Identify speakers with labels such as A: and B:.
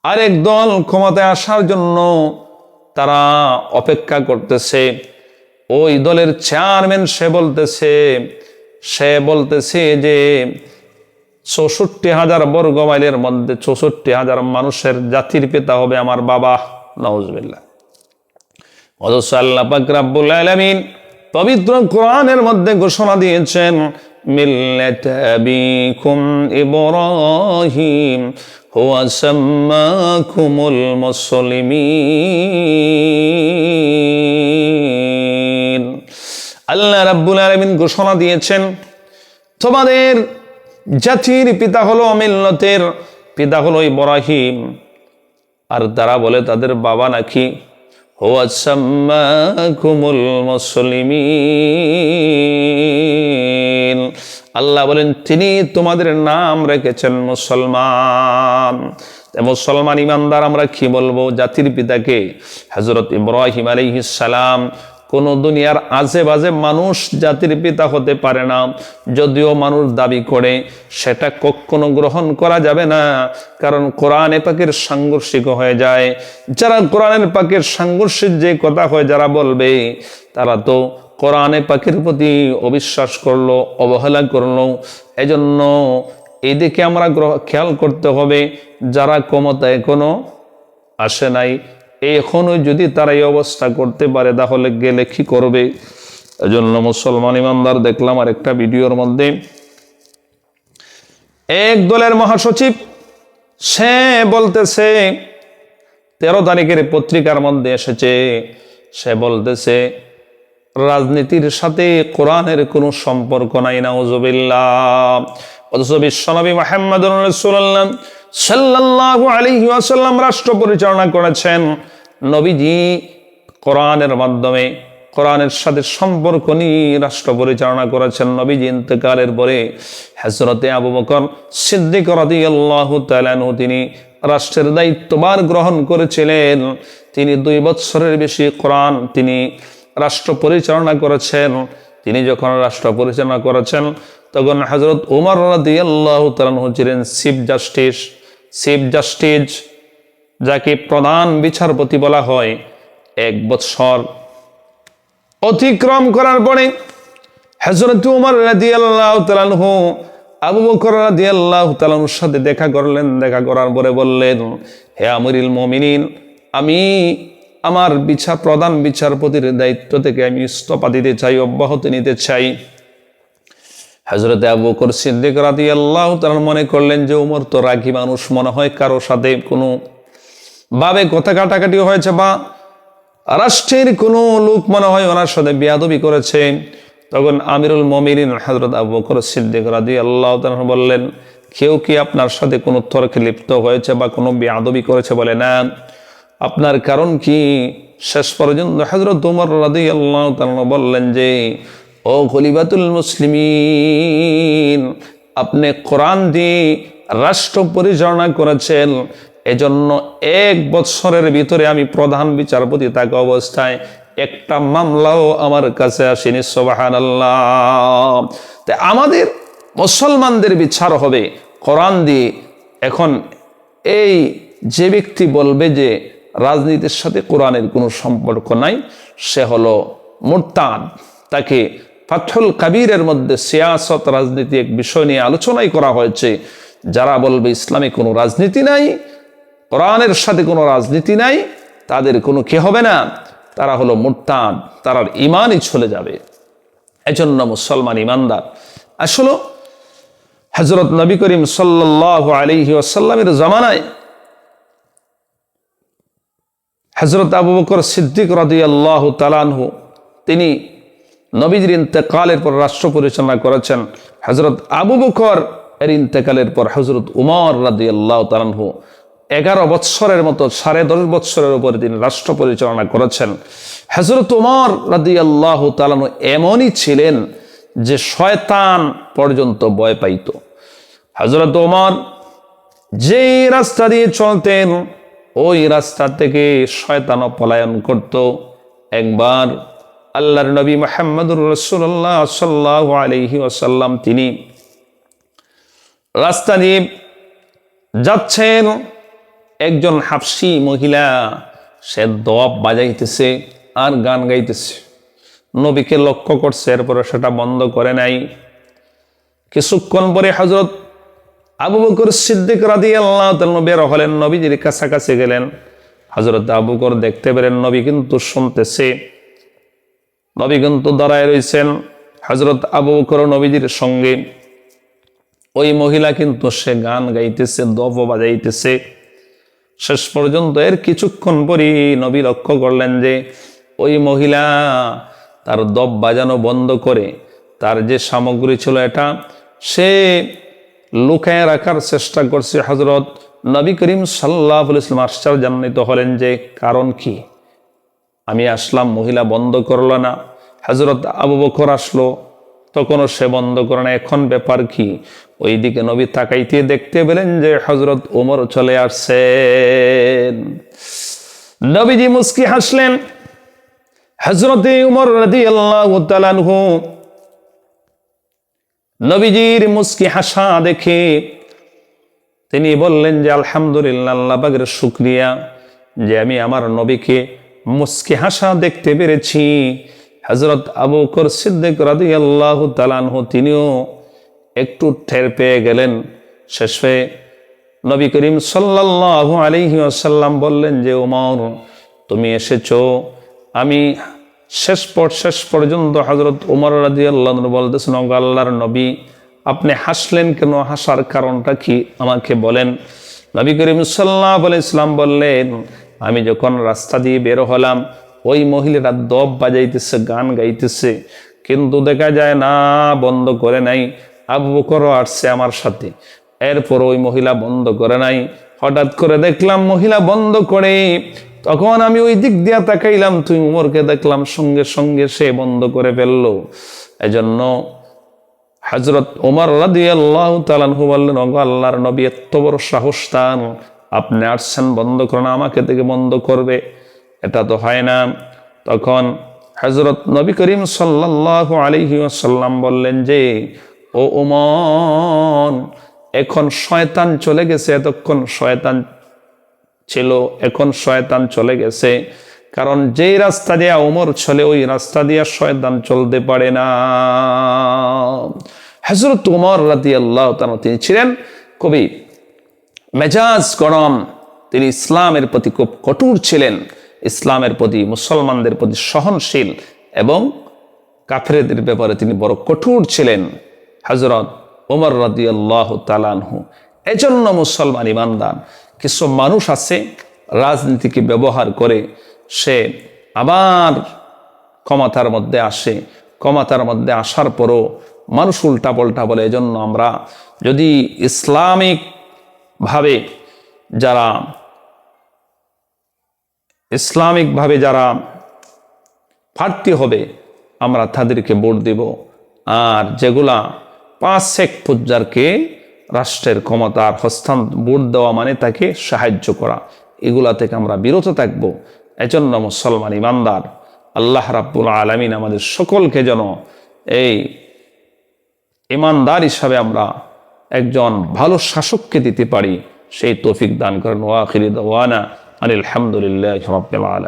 A: আরেক দল ক্ষমতায় আসার জন্য তারা অপেক্ষা করতেছে। ওই দলের চেয়ারম্যান সে বলতেছে যে ৬৪,০০০ বর্গ মাইলের মধ্যে ৬৪,০০০ মানুষের জাতির পিতা হবে আমার বাবা। নাউজুবিল্লাহ। অথচ আল্লাহ পাক রব্বুল আলামিন পবিত্র কোরআনের মধ্যে ঘোষণা দিয়েছেন, মিল্লাতা আবিকুম ইব্রাহিম হুয়া সাম্মাকুমুল মুসলিমিন। আল্লাহ রাব্বুল আলামিন ঘোষণা দিয়েছেন, তোমাদের জাতির পিতা হলো, মিল্লতের পিতা হলো ইব্রাহিম। আর তারা বলে তাদের বাবা নাকি হুয়া সাম্মাকুমুল মুসলিমিন। আল্লাহ বলেন তিনি তোমাদের নাম রেখেছেন মুসলমান। মুসলমান ইমানদার আমরা কি বলবো জাতির পিতাকে? হযরত ইব্রাহিম আলাইহিস সালাম। কোন দুনিয়ার আজে বাজে মানুষ জাতির পিতা হতে পারে না। যদিও মানুষ দাবি করে, সেটা কখনো গ্রহণ করা যাবে না, কারণ কোরআনে পাকের সাংঘর্ষিক হয়ে যায়। যারা কোরআনের পাকের সাংঘর্ষিক যে কথা হয় যারা বলবে, তারা তো কোরআনে পাকের প্রতি অবিশ্বাস করলো, অবহেলা করলো। এজন্য এদিকে আমরা খেয়াল করতে হবে, যারা ক্ষমতায় এখনো আসে নাই, এখনো যদি তারা এই অবস্থা করতে পারে তাহলে গেলে কি করবে? এজন্য মুসলমান ইমানদার দেখলাম আর একটা ভিডিওর মধ্যে এক দলের মহাসচিব সে বলতেছে, 13 তারিখের পত্রিকার মধ্যে এসেছে, সে বলতেছে রাজনীতির সাথে কোরআনের কোনো সম্পর্ক নাই। নাউজুবিল্লাহ। অথচ বিশ্বনবী মুহাম্মদুর রাসূলুল্লাহ সাল্লাল্লাহু আলাইহি ওয়াসাল্লাম রাষ্ট্র পরিচালনা করেছেন। নবীজি কোরআনের মাধ্যমে কোরআনের সাথে সম্পর্ক নিয়ে রাষ্ট্র পরিচালনা করেছেন। নবীজি ইন্তেকালের পরে হযরতে আবু বকর সিদ্দিক রাদিয়াল্লাহু তাআলা আনহু তিনি রাষ্ট্রের দায়িত্বভার গ্রহণ করেছিলেন। তিনি 2 বছরের বেশি কোরআন তিনি রাষ্ট্র পরিচালনা করেছেন। তিনি যখন রাষ্ট্র পরিচালনা করেছেন তখন হযরত ওমর রাদিয়াল্লাহু তাআলা আনহু ছিলেন চিফ জাস্টিস, যাকে প্রধান বিচারপতি বলা হয়। 1 বছর অতিক্রম করার পরে হযরত ওমর রাদিয়াল্লাহু তাআলা আনহু আবু বকর রাদিয়াল্লাহু তাআলা আনহুর সাথে দেখা করলেন। দেখা করার পরে বললেন, হে আমিরুল মুমিনিন, আমি আমার প্রধান বিচারপতির দায়িত্ব থেকে আমি ইস্তফা দিতে চাই, অব্যাহতি নিতে চাই। হযরত আবু বকর সিদ্দিক রাদিয়াল্লাহু তাআলা মনে করলেন যে ওমর তো রাগী মানুষ, মনে হয় কারো সাথে কোনো ভাবে কথা কাটাকাটি হয়েছে, বা রাষ্ট্রের কোনো লোক মনে হয় ওনার সাথে বেয়াদবি করেছে। তখন আমিরুল মুমিনিন হযরত আবু বকর সিদ্দিক রাদিয়াল্লাহু তাআলা বললেন, কেউ কি আপনার সাথে কোনো তর্কে লিপ্ত হয়েছে বা কোনো বেয়াদবি করেছে? বলে না। আপনার কারণ কি? শেষ পর্যন্ত হযরত ওমর রাদিয়াল্লাহু তাআলা বললেন যে, ও খলিফাতুল মুসলিমিন, আপনি কোরআন দিয়ে রাষ্ট্র পরিচালনা করেছেন, এজন্য 1 বছরের ভিতরে আমি প্রধান বিচারপতি থাকা অবস্থায় একটা মামলাও আমার কাছে আসেনি। সুবহানাল্লাহ। তাই আমাদের মুসলমানদের বিচার হবে কোরআন দিয়ে। এখন এই যে ব্যক্তি বলবে যে রাজনীতির সাথে কোরআনের কোনো সম্পর্ক নাই, সে হলো মুরতাদ। তাকে ফাতহুল কাবীরের মধ্যে সিয়াসত রাজনীতি এক বিষয় নিয়ে আলোচনাই করা হয়েছে। যারা বলবে ইসলামে কোনো রাজনীতি নাই, কোরআনের সাথে কোনো রাজনীতি নাই, তাদের কোনো কি হবে না, তারা হলো মুরতাদ, তার ঈমানই চলে যাবে। এজন্য মুসলমান ঈমানদার আসলে হযরত নবী করিম সাল্লাল্লাহু আলাইহি ওয়াসাল্লামের জামানায় হযরত আবু বকর সিদ্দিক রাদিয়াল্লাহু তাআলা আনহু তিনি নবীজির ইন্তেকালের পর রাষ্ট্র পরিচালনা করেছেন। হযরত আবু বকর এর ইন্তেকালের পর হযরত উমর রাদিয়াল্লাহু তাআলা আনহু 11 বছরের মতো 10.5 বছরের উপরে তিনি রাষ্ট্র পরিচালনা করেছেন। হযরত উমর রাদিয়াল্লাহু তাআলা আনহু এমনই ছিলেন যে শয়তান পর্যন্ত ভয় পাইত। হযরত উমর যে রাস্তা দিয়ে চলতেন ওই রাস্তা থেকে শয়তানও পলায়ন করত। একবার আল্লাহর নবী মুহাম্মদুর রাসূলুল্লাহ সাল্লাল্লাহু আলাইহি ওয়াসাল্লাম তিনি রাস্তা দিয়ে যাচ্ছেন, একজন হাবশী মহিলা সে দোয়াব বাজাইতেছে আর গান গাইতেছে। নবীকে লক্ষ্য করছে, এরপরে সেটা বন্ধ করে নাই। কিছুক্ষণ পরে হযরত আবু বকর সিদ্দিক রাদিয়াল্লাহু তাআলা বের হলেন, নবীজির কাছাকাছি গেলেন। হযরত আবু বকর দেখতে পেলেন নবী কিন্তু শুনতেছে, নবী কিন্তু দাঁড়ায় রয়েছেন। হযরত আবু বকর নবীজির সঙ্গে, ওই মহিলা কিন্তু সে গান গাইতেছে, দফ বাজাইতেছে। শেষ পর্যন্ত এর কিছুক্ষণ পরই নবী লক্ষ্য করলেন যে ওই মহিলা তার দফ বাজানো বন্ধ করে তার যে সামগ্রী ছিল এটা সে লুকায় রাখার চেষ্টা করছে। হযরত নবী করিম সাল্লাল্লাহু আলাইহি ওয়াসাল্লাম আশ্চর্যান্বিত হলেন যে কারণ কি, আমি আসলাম মহিলা বন্ধ করলো না। হযরত আবু বকর আসলো, তখনও সে বন্ধ করে না, এখন ব্যাপার কি? ওইদিকে নবী তাকাইতে দেখতে পেলেন যে হযরত ওমর চলে আসছেন। নবীজি মুস্কি হাসলেন। হযরতে ওমর রাদিয়াল্লাহু তাআলা আনহু নবীজির মুস্কি হাসা দেখে তিনি বললেন যে আলহামদুলিল্লাহ, আল্লাহ পাকের শুকরিয়া যে আমি আমার নবীকে মুস্কি হাসা দেখতে পেরেছি। হযরত আবু বকর সিদ্দিক রাদিয়াল্লাহু তাআলা আনহু তিনিও একটু টের পেয়ে গেলেন। শেষে নবী করিম সাল্লাল্লাহু আলাইহি ওয়াসাল্লাম বললেন যে ওমর, তুমি এসেছো। আমি শেষ পর্যন্ত হযরত ওমর রাদিয়াল্লাহু আনহু বলতেছেন, ও আল্লাহর নবী, আপনি হাসলেন কেন? হাসার কারণটা কি আমাকে বলেন। নবী করিম সাল্লাল্লাহু আলাইহি ওয়াসাল্লাম বললেন, আমি যখন রাস্তা দিয়ে বের হলাম ওই মহিলাটা দফ বাজাইতেছে, গান গাইতেছে, কিন্তু দেখা যায় না বন্ধ করে নাই। আবু বকরও আসছে আমার সাথে, এরপর ওই মহিলা বন্ধ করে নাই। হঠাৎ করে দেখলাম মহিলা বন্ধ করে, তখন আমি ওই দিক দিয়া তাকাইলাম, তুই উমরকে দেখলাম, সঙ্গে সঙ্গে সে বন্ধ করে ফেললো। এজন্য হযরত ওমর রাদিয়াল্লাহু তাআলা আনহু বললেন, ওগো আল্লাহর নবী, এত বড় সাহস তার, আপনি আসছেন বন্ধ করেন, আমাকে থেকে বন্ধ করবে? এটা তো হয় না। তখন হযরত নবী করিম সাল্লাল্লাহু আলাইহি ওয়াসাল্লাম বললেন যে ও ওমর, এখন শয়তান চলে গেছে, এতক্ষণ শয়তান ছিল, এখন শয়তান চলে গেছে। কারণ যেই রাস্তা দিয়ে ওমর চলে ওই রাস্তা দিয়ে শয়তান চলতে পারে না। হযরত ওমর রাদিয়াল্লাহু তাআলা তিনি ছিলেন খুবই মেজাজ গরম, তিনি ইসলামের প্রতি খুব কঠোর ছিলেন, ইসলামের প্রতি, মুসলমানদের প্রতি সহনশীল, এবং কাফেরদের ব্যাপারে তিনি বড় কঠোর ছিলেন হযরত ওমর রাদিয়াল্লাহু তাআলা আনহু। এজন্য মুসলমান ইমানদার, কিছু মানুষ আছে রাজনীতিকে ব্যবহার করে সে আবার ক্ষমতার মধ্যে আসে, ক্ষমতার মধ্যে আসার পরও মানুষ উল্টা পাল্টা বলে। এজন্য আমরা যদি ইসলামিকভাবে যারা প্রার্থী হবে আমরা তাদেরকে ভোট দেব, আর যেগুলা পাঁচ পূজারকে রাষ্ট্রের ক্ষমতার ভোট দেওয়া মানে তাকে সাহায্য করা, এগুলা থেকে আমরা বিরত থাকব। এজন্য মুসলমান ইমানদার, আল্লাহ রাব্বুল আলামিন আমাদের সকলকে যেন এই ইমানদার হিসাবে আমরা একজন ভালো শাসককে দিতে পারি, সেই তৌফিক দান করেন। ওয়া আখিরু দাওয়ানা আনিল হামদুলিল্লাহি রাব্বিল আলামিন।